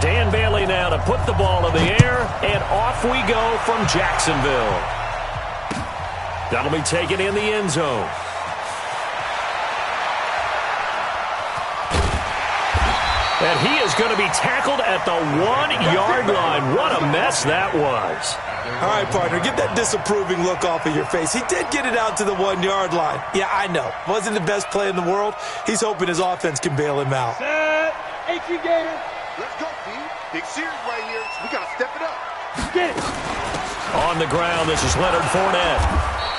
Dan Bailey now to put the ball in the air, and off we go from Jacksonville. That'll be taken in the end zone. And he is going to be tackled at the 1-yard line. What a mess that was. All right, partner, get that disapproving look off of your face. He did get it out to the 1-yard line. Yeah, I know. Wasn't the best play in the world. He's hoping his offense can bail him out. Let's go, B. Big series right here. We got to step it up. Get it. On the ground, this is Leonard Fournette.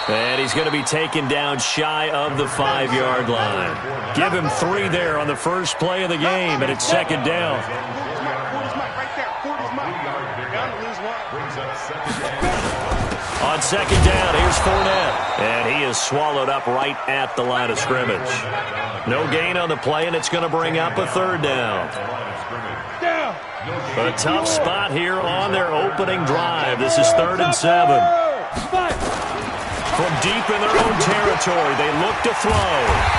And he's going to be taken down shy of the 5-yard line. Give him 3 there on the first play of the game, and it's second down. On second down, here's Fournette. And he is swallowed up right at the line of scrimmage. No gain on the play, and it's going to bring up a third down. A tough spot here on their opening drive. This is 3rd and 7. From deep in their own territory, they look to throw.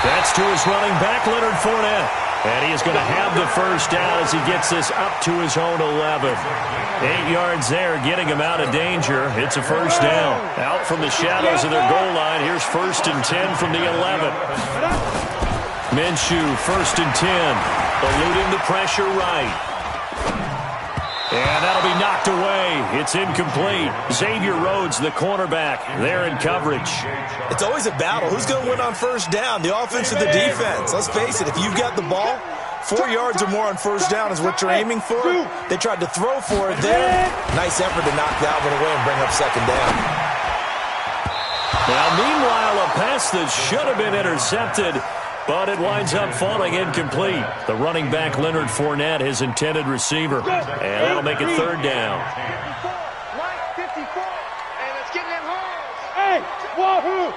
That's to his running back, Leonard Fournette. And he is going to have the first down as he gets this up to his own 11. 8 yards there, getting him out of danger. It's a first down. Out from the shadows of their goal line, here's 1st and 10 from the 11. Minshew, 1st and 10. Eluding the pressure right. And that'll be knocked away. It's incomplete. Xavier Rhodes, the cornerback, there in coverage. It's always a battle. Who's going to win on first down, the offense or the defense? Let's face it, if you've got the ball, 4 yards or more on first down is what you're aiming for. They tried to throw for it there. Nice effort to knock that one away and bring up second down. Now, meanwhile, a pass that should have been intercepted, but it winds up falling incomplete. The running back, Leonard Fournette, his intended receiver. And that'll make it third down. Hey, wahoo!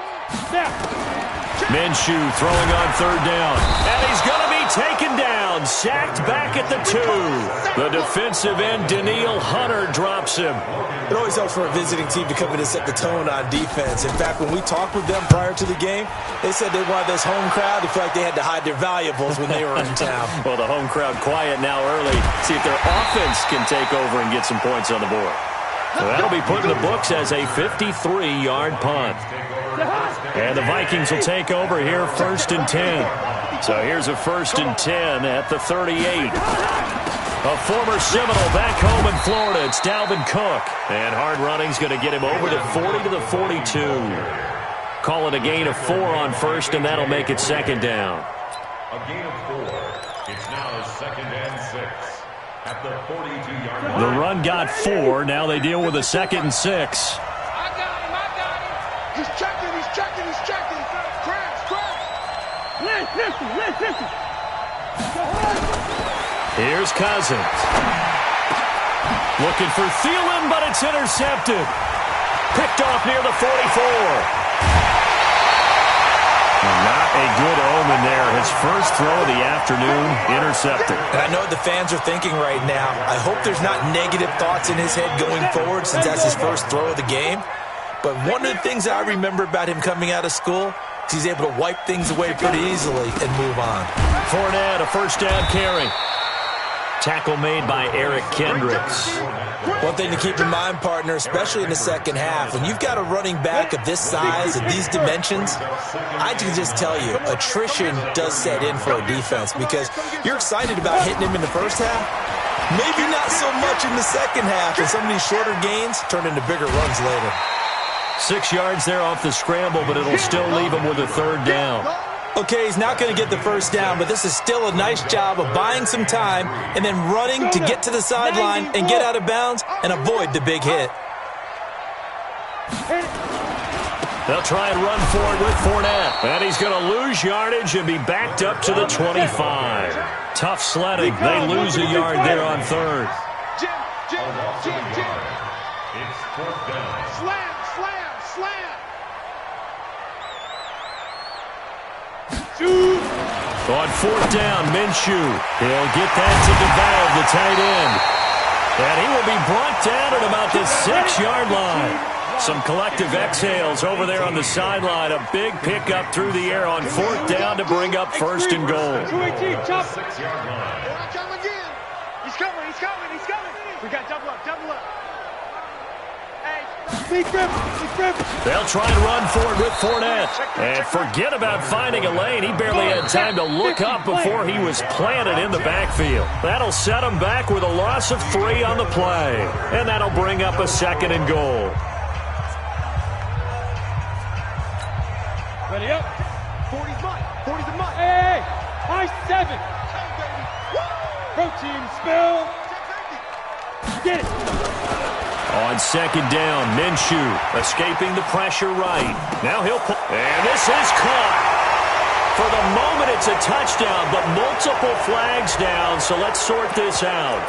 Minshew throwing on third down. And he's going to be taken down. Sacked back at the 2. The defensive end, Danielle Hunter, drops him. It always helps for a visiting team to come in and set the tone on defense. In fact, when we talked with them prior to the game, they said they wanted this home crowd to feel like they had to hide their valuables when they were in town. Well, the home crowd quiet now early. See if their offense can take over and get some points on the board. So that'll be put in the books as a 53-yard punt. And the Vikings will take over here 1st and 10. So here's a 1st and 10 at the 38. A former Seminole back home in Florida. It's Dalvin Cook. And hard running's going to get him over the 40 to the 42. Call it a gain of 4 on first, and that'll make it second down. A gain of 4. It's now 2nd and 6 at the 42-yard line. The run got 4. Now they deal with a 2nd and 6. I got him. He's checking. Listen. Here's Cousins. Looking for Thielen, but it's intercepted. Picked off near the 44. Not a good omen there. His first throw of the afternoon, intercepted. And I know what the fans are thinking right now. I hope there's not negative thoughts in his head going forward since that's his first throw of the game. But one of the things I remember about him coming out of school, he's able to wipe things away pretty easily and move on. Fournette, a first down carry. Tackle made by Eric Kendricks. One thing to keep in mind, partner, especially in the second half, when you've got a running back of this size, of these dimensions, I can just tell you, attrition does set in for a defense because you're excited about hitting him in the first half. Maybe not so much in the second half, and some of these shorter gains turn into bigger runs later. 6 yards there off the scramble, but it'll still leave him with a third down. Okay, he's not going to get the first down, but this is still a nice job of buying some time and then running to get to the sideline and get out of bounds and avoid the big hit. They'll try and run for it with Fournette. And he's going to lose yardage and be backed up to the 25. Tough sledding. They lose a yard there on third. Jim. It's 4th down. Slam. On 4th down, Minshew. He'll get that to DeValve, the tight end. And he will be brought down at about the 6-yard line. Some collective exhales over there on the sideline. A big pickup through the air on 4th down to bring up 1st and goal. 6-yard line. Here I come again. He's coming, he's coming, he's coming. We got double up, double up. Hey, big grip. They'll try and run forward with Fournette. And forget about finding a lane. He barely had time to look up before he was planted in the backfield. That'll set him back with a loss of 3 on the play. And that'll bring up a 2nd and goal. Ready up. 40's mine. 40's a mine. Hey, high 7. Protein spill. Get it. On 2nd down, Minshew escaping the pressure right. Now he'll pull. And this is caught. For the moment, it's a touchdown, but multiple flags down, so let's sort this out.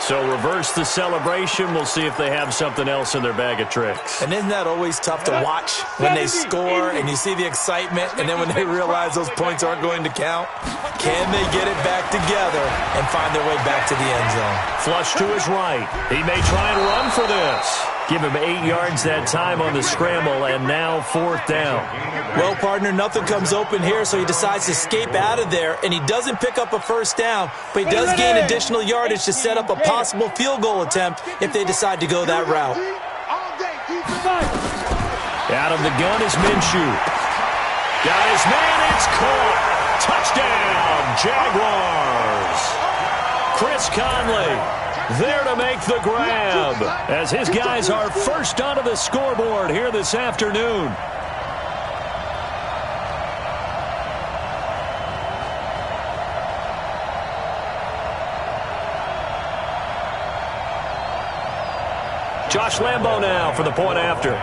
So reverse the celebration. We'll see if they have something else in their bag of tricks. And isn't that always tough to watch when they score and you see the excitement, and then when they realize those points aren't going to count? Can they get it back together and find their way back to the end zone? Flush to his right. He may try and run for this. Give him 8 yards that time on the scramble, and now 4th down. Well, partner, nothing comes open here, so he decides to escape out of there, and he doesn't pick up a 1st down, but he does gain additional yardage to set up a possible field goal attempt if they decide to go that route. Out of the gun is Minshew. Got his man, it's caught. Touchdown, Jaguars. Chris Conley there to make the grab as his guys are first onto the scoreboard here this afternoon. Josh Lambo now for the point after.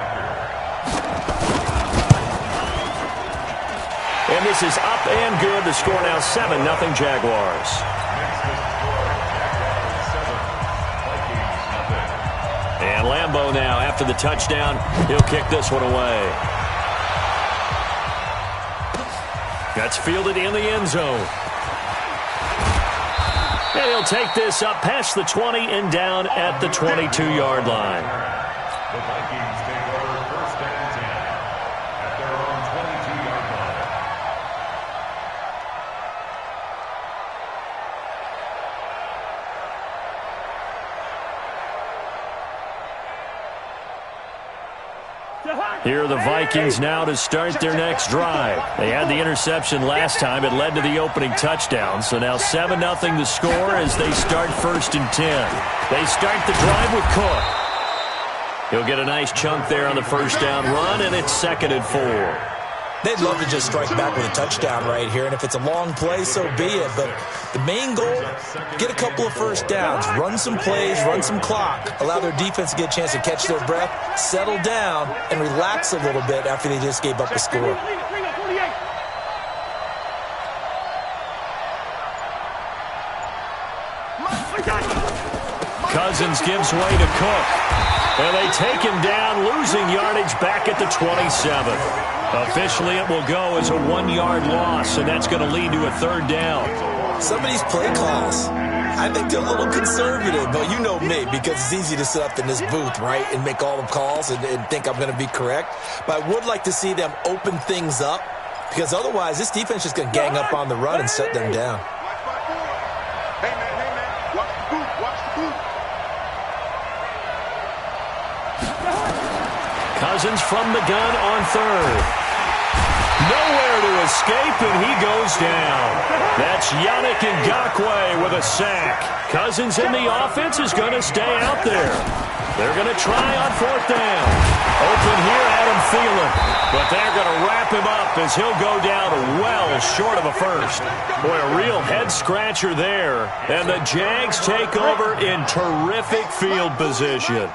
And this is up and good. The score now 7-0 Jaguars. And Lambo now, after the touchdown, he'll kick this one away. That's fielded in the end zone. And he'll take this up past the 20 and down at the 22-yard line. The Vikings take over 1st and 10 at their own 22-yard line. Here are the Vikings now to start their next drive. They had the interception last time. It led to the opening touchdown. So now 7-0 the score as they start 1st and 10. They start the drive with Cook. He'll get a nice chunk there on the 1st down run, and it's 2nd and 4. They'd love to just strike back with a touchdown right here, and if it's a long play, so be it. But the main goal, get a couple of 1st downs, run some plays, run some clock, allow their defense to get a chance to catch their breath, settle down, and relax a little bit after they just gave up a score. Cousins gives way to Cook. And they take him down, losing yardage back at the 27th. Officially, it will go as a 1-yard loss, and that's going to lead to a 3rd down. Some of these play calls, I think they're a little conservative, but you know me, because it's easy to sit up in this booth, right, and make all the calls and think I'm going to be correct. But I would like to see them open things up, because otherwise this defense is going to gang up on the run and shut them down. Hey, man, watch the booth, watch the booth. Cousins from the gun on 3rd. Nowhere to escape, and he goes down. That's Yannick Ngakoue with a sack. Cousins in the offense is going to stay out there. They're going to try on 4th down. Open here, Adam Thielen. But they're going to wrap him up as he'll go down well short of a 1st. Boy, a real head-scratcher there. And the Jags take over in terrific field position.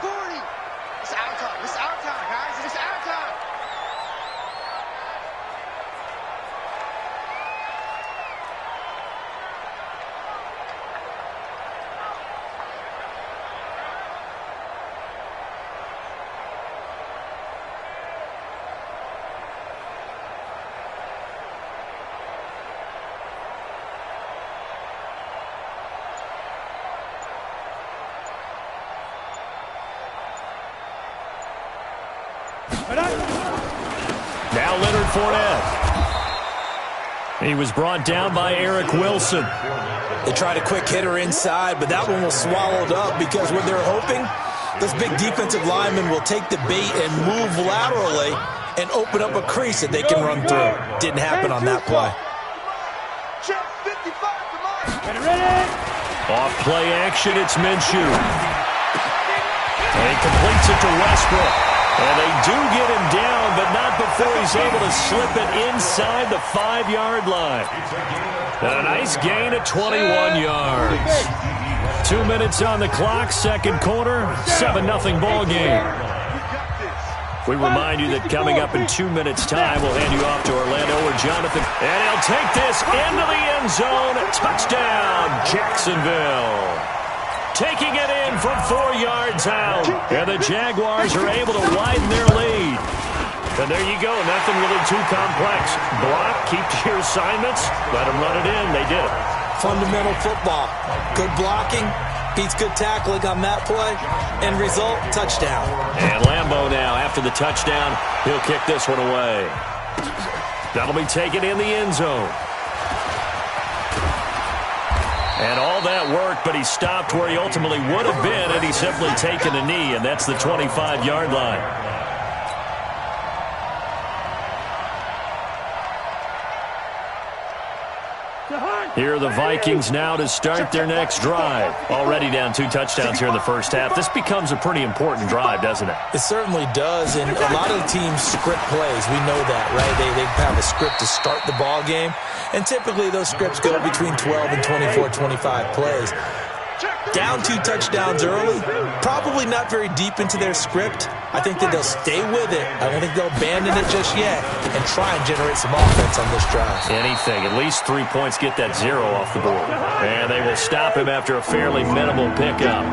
Now Leonard Fournette. He was brought down by Eric Wilson. They tried a quick hitter inside, but that one was swallowed up because what they're hoping, those big defensive linemen will take the bait and move laterally and open up a crease that they can run through. Didn't happen on that play. Off play action, it's Minshew. And he completes it to Westbrook. And they do get him down, but not before he's able to slip it inside the 5-yard line. And a nice gain of 21 yards. 2 minutes on the clock, second quarter, 7-0 ball game. We remind you that coming up in 2 minutes' time, we'll hand you off to Orlando or Jonathan. And he'll take this into the end zone. Touchdown, Jacksonville. Taking it in from 4 yards out. And the Jaguars are able to widen their lead. And there you go. Nothing really too complex. Block, keep to your assignments, let them run it in. They did it. Fundamental football. Good blocking, beats good tackling on that play. End result, touchdown. And Lambeau now, after the touchdown, he'll kick this one away. That'll be taken in the end zone. And all that work, but he stopped where he ultimately would have been, and he's simply taken a knee, and that's the 25-yard line. Here are the Vikings now to start their next drive. Already down 2 touchdowns here in the first half. This becomes a pretty important drive, doesn't it? It certainly does, and a lot of the teams script plays. We know that, right? They have a script to start the ball game, and typically those scripts go between 12 and 24, 25 plays. Down 2 touchdowns early, probably not very deep into their script. I think that they'll stay with it. I don't think they'll abandon it just yet and try and generate some offense on this drive. Anything. At least 3 points, get that 0 off the board. And they will stop him after a fairly minimal pickup.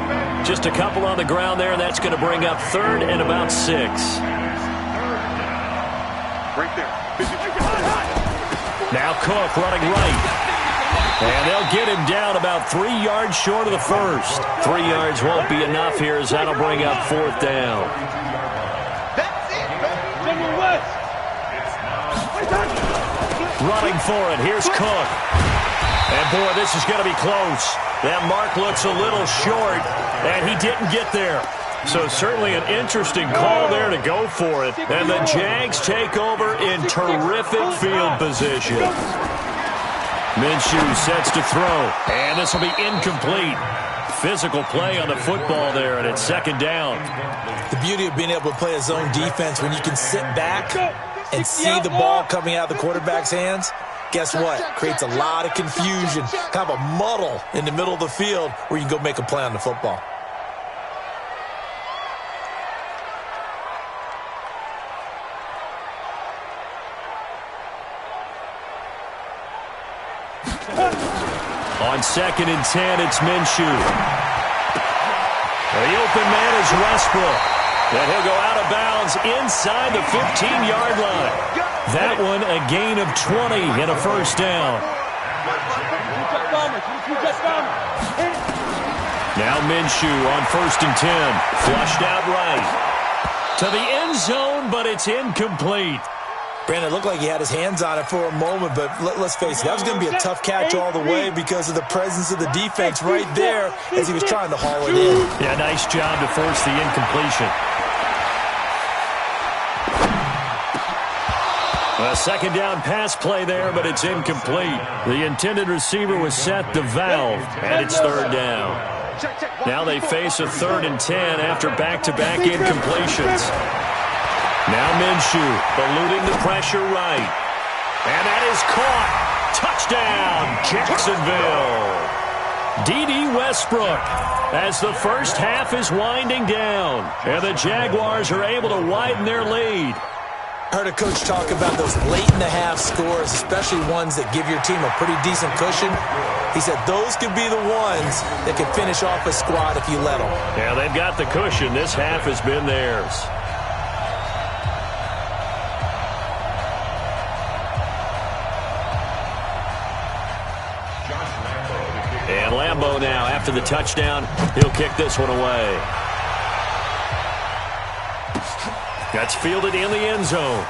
Just a couple on the ground there, and that's going to bring up 3rd and about 6. Right there. Now Cook running right. And they'll get him down about 3 yards short of the first. 3 yards won't be enough here as that'll bring up 4th down. Running for it. Here's Cook. And, boy, this is going to be close. That mark looks a little short, and he didn't get there. So certainly an interesting call there to go for it. And the Jags take over in terrific field position. Minshew sets to throw, and this will be incomplete. Physical play on the football there, and it's 2nd down. The beauty of being able to play a zone defense when you can sit back and see the ball coming out of the quarterback's hands, guess what? Creates a lot of confusion, kind of a muddle in the middle of the field where you can go make a play on the football. On 2nd and 10, it's Minshew. The open man is Westbrook. And he'll go out of bounds inside the 15-yard line. That one a gain of 20 and a 1st down. Now Minshew on 1st and 10. Flushed out right. To the end zone, but it's incomplete. Brandon, it looked like he had his hands on it for a moment, but let's face it, that was going to be a tough catch all the way because of the presence of the defense right there as he was trying to haul it in. Yeah, nice job to force the incompletion. A 2nd down pass play there, but it's incomplete. The intended receiver was set to valve, and it's 3rd down. Now they face a 3rd and 10 after back-to-back incompletions. Now Minshew eluding the pressure right. And that is caught. Touchdown, Jacksonville. D.D. Westbrook as the first half is winding down. And the Jaguars are able to widen their lead. I heard a coach talk about those late-in-the-half scores, especially ones that give your team a pretty decent cushion. He said those could be the ones that could finish off a squad if you let them. Yeah, they've got the cushion. This half has been theirs. And Lambeau now, after the touchdown, he'll kick this one away. That's fielded in the end zone.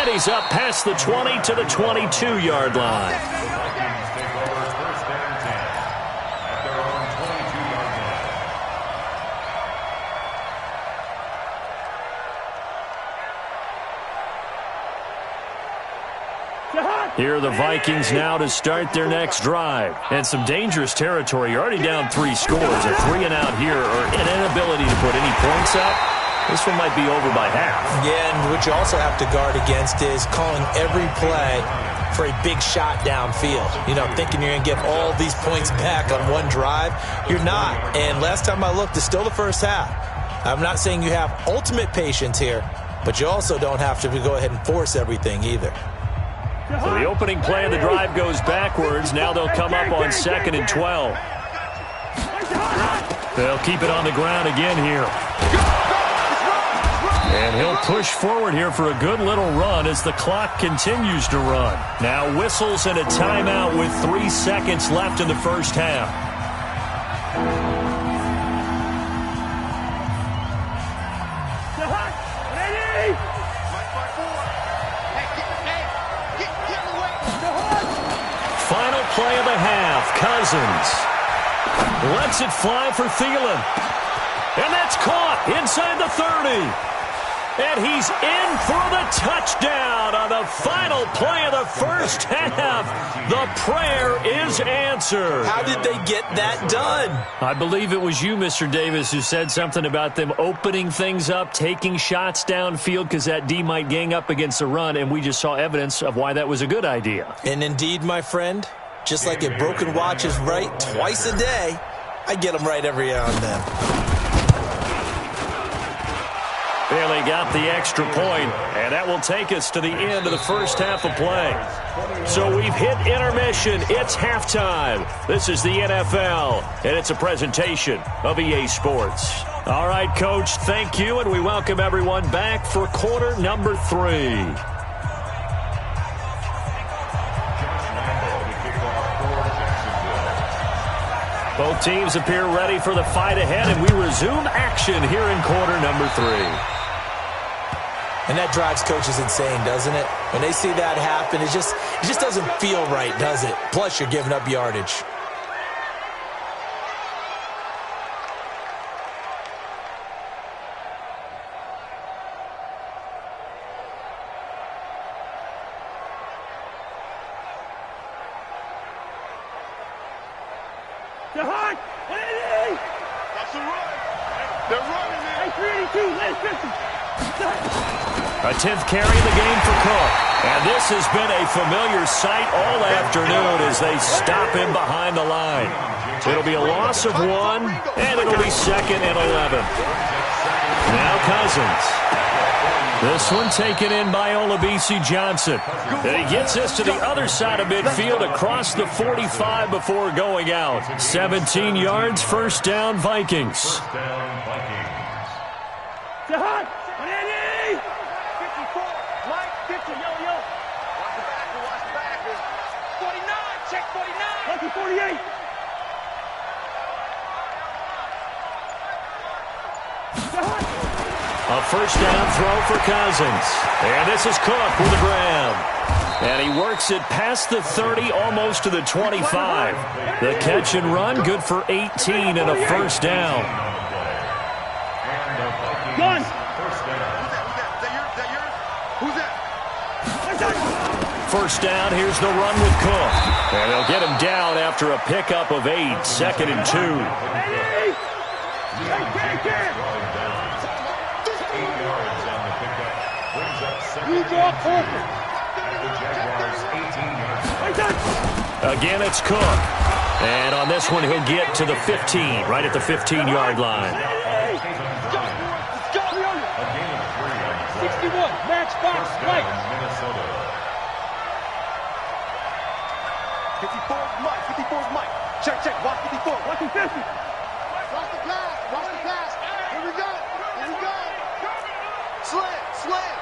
And he's up past the 20 to the 22-yard line. Here are the Vikings now to start their next drive. And some dangerous territory. You're already down 3 scores. A 3-and-out here or an inability to put any points up. This one might be over by half. Yeah, and what you also have to guard against is calling every play for a big shot downfield. You know, thinking you're going to get all these points back on one drive. You're not. And last time I looked, it's still the first half. I'm not saying you have ultimate patience here, but you also don't have to go ahead and force everything either. So the opening play of the drive goes backwards. Now they'll come up on 2nd and 12. They'll keep it on the ground again here. And he'll push forward here for a good little run as the clock continues to run. Now whistles and a timeout with 3 seconds left in the first half. Final play of the half. Cousins lets it fly for Thielen. And that's caught inside the 30. And he's in for the touchdown on the final play of the first half. The prayer is answered. How did they get that done? I believe it was you, Mr. Davis, who said something about them opening things up, taking shots downfield because that D might gang up against the run, and we just saw evidence of why that was a good idea. And indeed, my friend, just like a broken watch is right twice a day, I get them right every now and then. Bailey got the extra point, and that will take us to the end of the first half of play. So we've hit intermission. It's halftime. This is the NFL, and it's a presentation of EA Sports. All right, Coach, thank you, and we welcome everyone back for quarter number 3. Both teams appear ready for the fight ahead, and we resume action here in quarter number 3. And that drives coaches insane, doesn't it? When they see that happen, it just doesn't feel right, does it? Plus, you're giving up yardage. They're hard. That's a run. They're running it. Hey, 382, let it 50. A 10th carry in the game for Cook. And this has been a familiar sight all afternoon as they stop him behind the line. It'll be a loss of 1, and it'll be 2nd and 11. Now Cousins. This one taken in by Olabisi Johnson. And he gets this to the other side of midfield across the 45 before going out. 17 yards, first down, Vikings. Jahan, 180. 54, Mike, 50, yo. Watch the back, 49, check 49. Lucky 48. A first down throw for Cousins. And this is Cook with the grab. And he works it past the 30, almost to the 25. The catch and run, good for 18 and a first down. Gun. Who's that? First down, here's the run with Cook. And they'll get him down after a pickup of 8, 2nd and 2. Again, it's Cook. And on this one, he'll get to the 15, right at the 15-yard line. 61, match box, right. 54's Mike. Check. Watch 54. Watch him 50. Watch the pass. Here we go. Slam.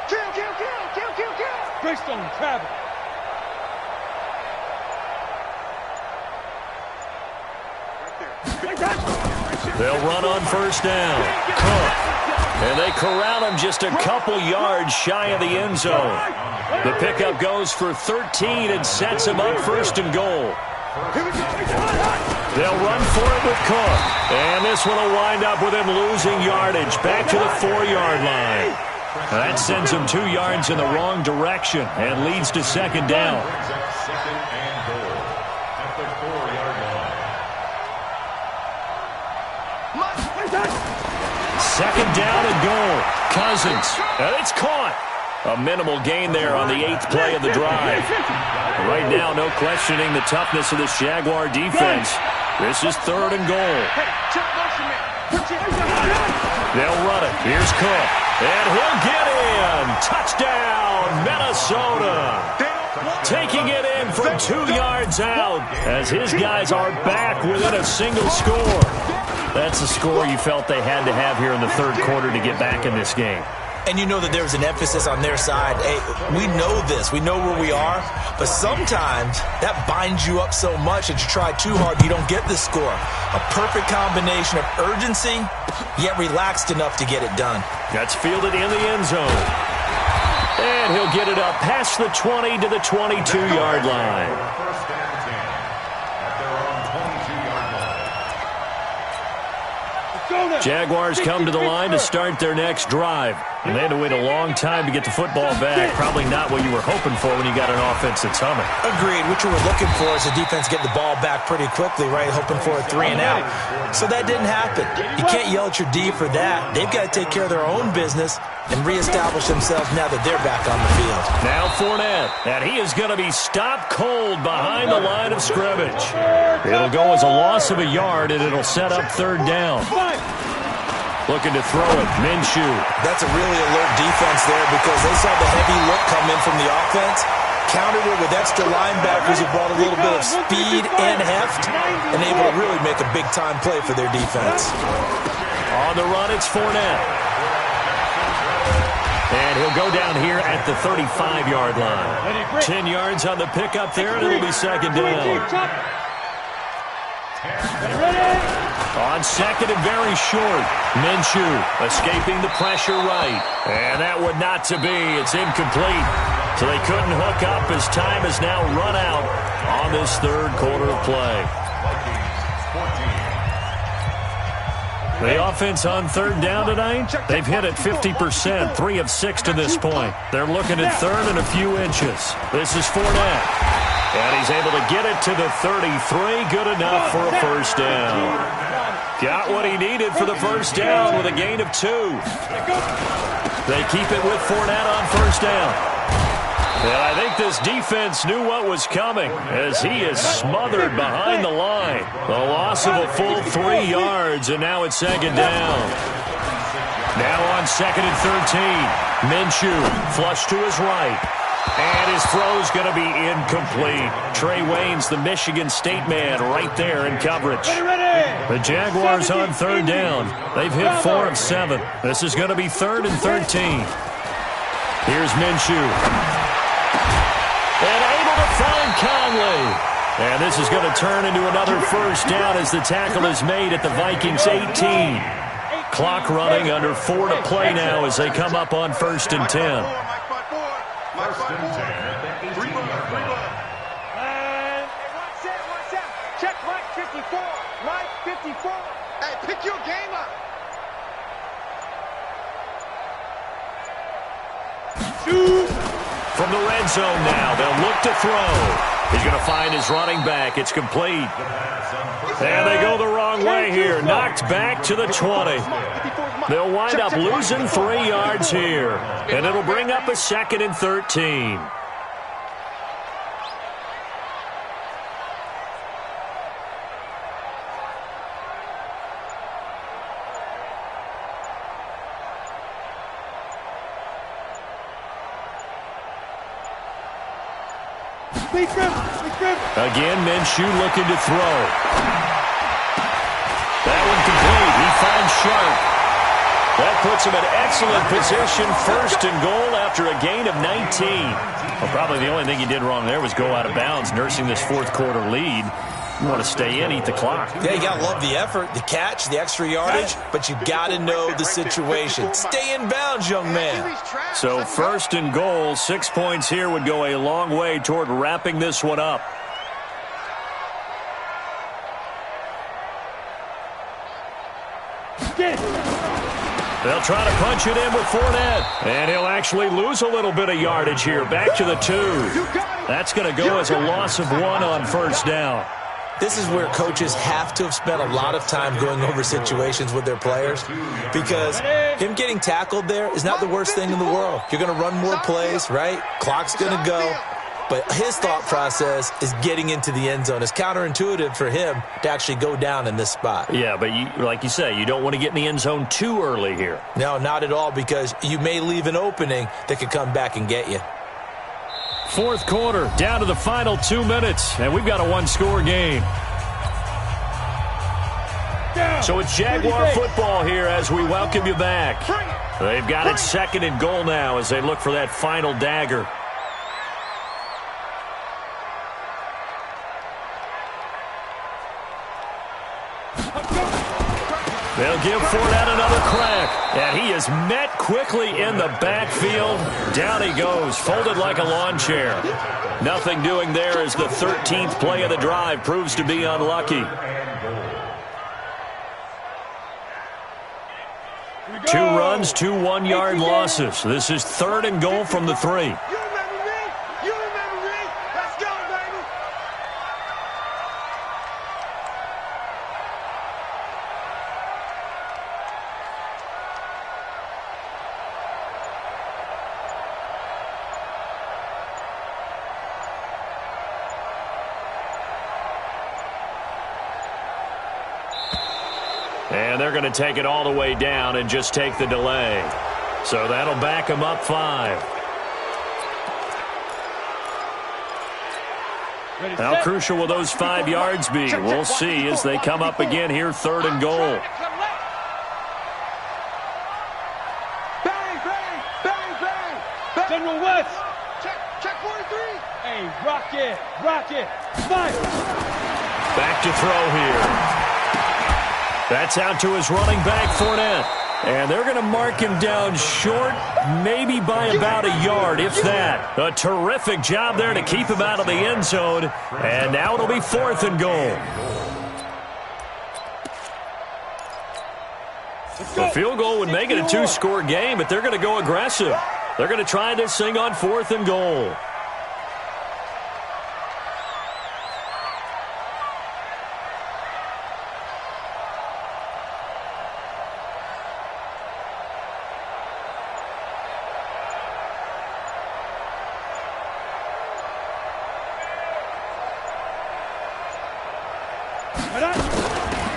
Kill. Greystone, travel. They'll run on first down. Cook And they corral him just a couple yards shy of the end zone. The pickup goes for 13 and sets him up first and goal. They'll run for it with Cook. And this one will wind up with him losing yardage back to the 4-yard line. That sends him 2 yards in the wrong direction and leads to second down. Second and goal at the 4-yard line. Second down and goal. Cousins. And it's caught. A minimal gain there on the 8th play of the drive. Right now, no questioning the toughness of this Jaguar defense. This is 3rd and goal. They'll run it. Here's Cook. And he'll get in. Touchdown, Minnesota. Taking it in from 2 yards out as his guys are back within a single score. That's the score you felt they had to have here in the 3rd quarter to get back in this game. And you know that there's an emphasis on their side. Hey, we know this. We know where we are. But sometimes that binds you up so much that you try too hard, you don't get the score. A perfect combination of urgency, yet relaxed enough to get it done. That's fielded in the end zone. And he'll get it up past the 20 to the 22-yard line. First and 10 at their own 22-yard line. Jaguars come to the line to start their next drive. And they had to wait a long time to get the football back. Probably not what you were hoping for when you got an offense that's humming. Agreed. What you were looking for is the defense get the ball back pretty quickly, right? Hoping for a 3 and out. So that didn't happen. You can't yell at your D for that. They've got to take care of their own business and reestablish themselves now that they're back on the field. Now Fournette, and he is going to be stopped cold behind the line of scrimmage. It'll go as a loss of a yard, and it'll set up 3rd down. Looking to throw it, Minshew. That's a really alert defense there because they saw the heavy look come in from the offense, countered it with extra linebackers who brought a little bit of speed and heft, and able to really make a big-time play for their defense. On the run, it's Fournette. And he'll go down here at the 35-yard line. 10 yards on the pickup there, and it'll be second down. On second and very short, Minshew escaping the pressure right. And that would not to be. It's incomplete. So they couldn't hook up as time has now run out on this 3rd quarter of play. The offense on 3rd down tonight, they've hit it 50%, 3 of 6 to this point. They're looking at 3rd and a few inches. This is Fournette. And he's able to get it to the 33. Good enough for a first down. Got what he needed for the first down with a gain of 2. They keep it with Fournette on first down. And I think this defense knew what was coming as he is smothered behind the line. The loss of a full 3 yards, and now it's second down. Now on second and 13. Minshew flush to his right. And his throw's going to be incomplete. Trey Wayne's the Michigan State man right there in coverage. The Jaguars on 3rd down. They've hit 4 of 7. This is going to be 3rd and 13. Here's Minshew. And able to find Conley. And this is going to turn into another first down as the tackle is made at the Vikings 18. Clock running under 4 to play now as they come up on 1st and 10. First and 10 at the 18-yard line. Check Mike 54. Mike 54. Hey, pick your game up. From the red zone now, they'll look to throw. He's going to find his running back. It's complete. And they go the wrong way here. Knocked back to the 20. They'll wind up losing 3 yards here. And it'll bring up a 2nd and 13. Again, Minshew looking to throw. That one complete. He finds Sharp. That puts him in excellent position. 1st and goal after a gain of 19. Well, probably the only thing he did wrong there was go out of bounds, nursing this 4th quarter lead. You want to stay in, eat the clock. Yeah, you got to love the effort, the catch, the extra yardage, but you got to know the situation. Stay in bounds, young man. So 1st and goal, 6 points here would go a long way toward wrapping this one up. They'll try to punch it in with Fournette. And he'll actually lose a little bit of yardage here. Back to the 2. That's going to go as a loss of 1 on 1st down. This is where coaches have to have spent a lot of time going over situations with their players, because him getting tackled there is not the worst thing in the world. You're going to run more plays, right? Clock's going to go. But his thought process is getting into the end zone. It's counterintuitive for him to actually go down in this spot. Yeah, but like you say, you don't want to get in the end zone too early here. No, not at all, because you may leave an opening that could come back and get you. 4th quarter, down to the final 2 minutes, and we've got a 1-score game. So it's Jaguar football here as we welcome you back. They've got it 2nd and goal now as they look for that final dagger. They'll give Fournette another crack, and he is met quickly in the backfield. Down he goes, folded like a lawn chair. Nothing doing there as the 13th play of the drive proves to be unlucky. 2 runs, 2 one-yard losses. This is 3rd and goal from the 3. And they're going to take it all the way down and just take the delay. So that'll back them up 5. How crucial will those 5 yards be? We'll see as they come up again here, 3rd and goal. Bang, bang, bang, bang. General West. Check 43. Hey, rock it. Fire. Back to throw here. That's out to his running back, Fournette. And they're going to mark him down short, maybe by about a yard, if that. A terrific job there to keep him out of the end zone. And now it'll be 4th and goal. The field goal would make it a 2-score game, but they're going to go aggressive. They're going to try this thing on 4th and goal.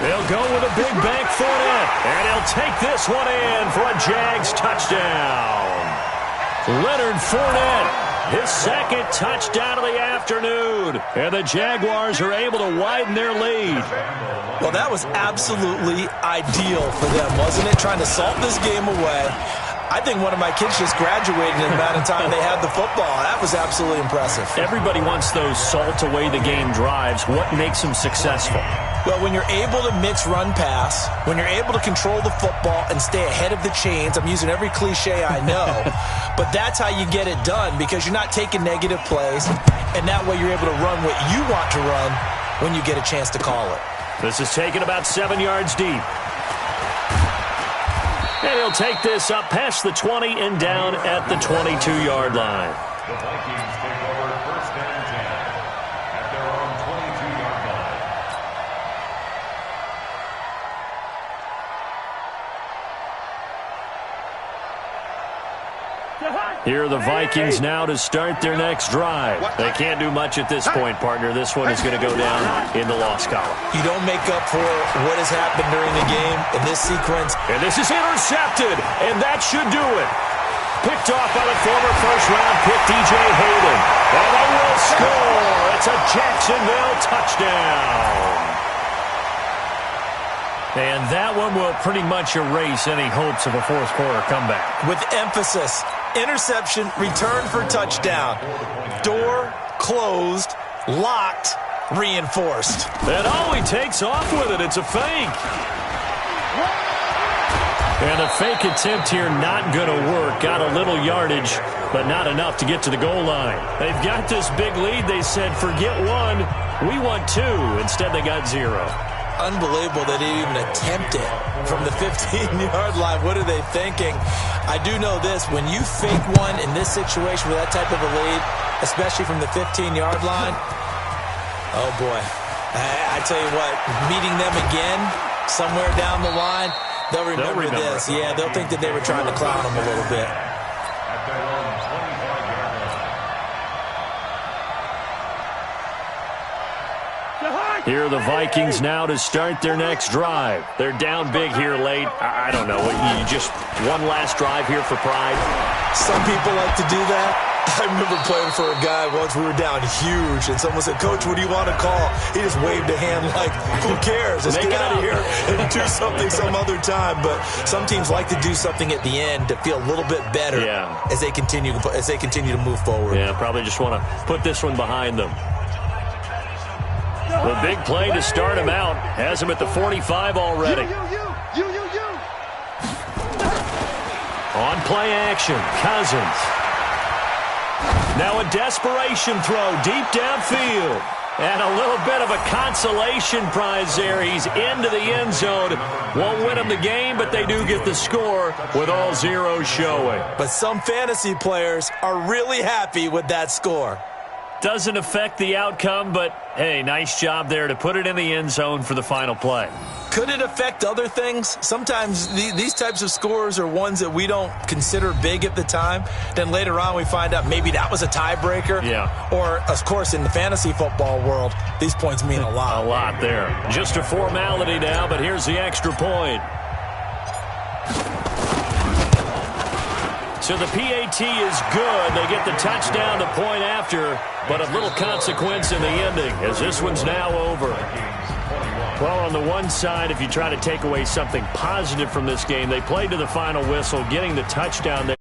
They'll go with a big bank Fournette, and he'll take this one in for a Jags touchdown. Leonard Fournette, his 2nd touchdown of the afternoon, and the Jaguars are able to widen their lead. Well, that was absolutely ideal for them, wasn't it? Trying to salt this game away. I think one of my kids just graduated in the amount of time they had the football. That was absolutely impressive. Everybody wants those salt-away-the-game drives. What makes them successful? Well, when you're able to mix run-pass, when you're able to control the football and stay ahead of the chains, I'm using every cliche I know, but that's how you get it done, because you're not taking negative plays, and that way you're able to run what you want to run when you get a chance to call it. This is taken about 7 yards deep. And he'll take this up past the 20 and down at the 22-yard line. The Vikings take over 1st and 10 at their own 22-yard line. Here are the Vikings now to start their next drive. They can't do much at this point, partner. This one is going to go down in the loss column. You don't make up for what has happened during the game in this sequence. And this is intercepted, and that should do it. Picked off by the former first-round pick, DJ Hayden. And they will score. It's a Jacksonville touchdown. And that one will pretty much erase any hopes of a fourth-quarter comeback. With emphasis, interception, return for touchdown. Door closed, locked, reinforced. And he takes off with it. It's a fake. And the fake attempt here not going to work. Got a little yardage, but not enough to get to the goal line. They've got this big lead. They said, forget one, we want two. Instead, they got 0. Unbelievable that they even attempt it from the 15-yard line. What are they thinking? I do know this. When you fake one in this situation with that type of a lead, especially from the 15-yard line, oh, boy. I tell you what, meeting them again somewhere down the line, they'll remember this. Yeah, they'll think that they were trying to clown them a little bit. Here are the Vikings now to start their next drive. They're down big here late. I don't know. You just one last drive here for pride? Some people like to do that. I remember playing for a guy once. We were down huge, and someone said, Coach, what do you want to call? He just waved a hand like, who cares? Let's get out of here and do something some other time. But some teams like to do something at the end to feel a little bit better as they continue to move forward. Yeah, probably just want to put this one behind them. The big play to start him out has him at the 45 already. On play action, Cousins. Now a desperation throw deep downfield. And a little bit of a consolation prize there. He's into the end zone. Won't win him the game, but they do get the score with all zeros showing. But some fantasy players are really happy with that score. Doesn't affect the outcome, but, hey, nice job there to put it in the end zone for the final play. Could it affect other things? Sometimes these types of scores are ones that we don't consider big at the time. Then later on we find out maybe that was a tiebreaker. Yeah. Or, of course, in the fantasy football world, these points mean a lot. A lot there. Just a formality now, but here's the extra point. So the PAT is good. They get the touchdown to point after, but of little consequence in the ending as this one's now over. Well, on the one side, if you try to take away something positive from this game, they played to the final whistle, getting the touchdown there.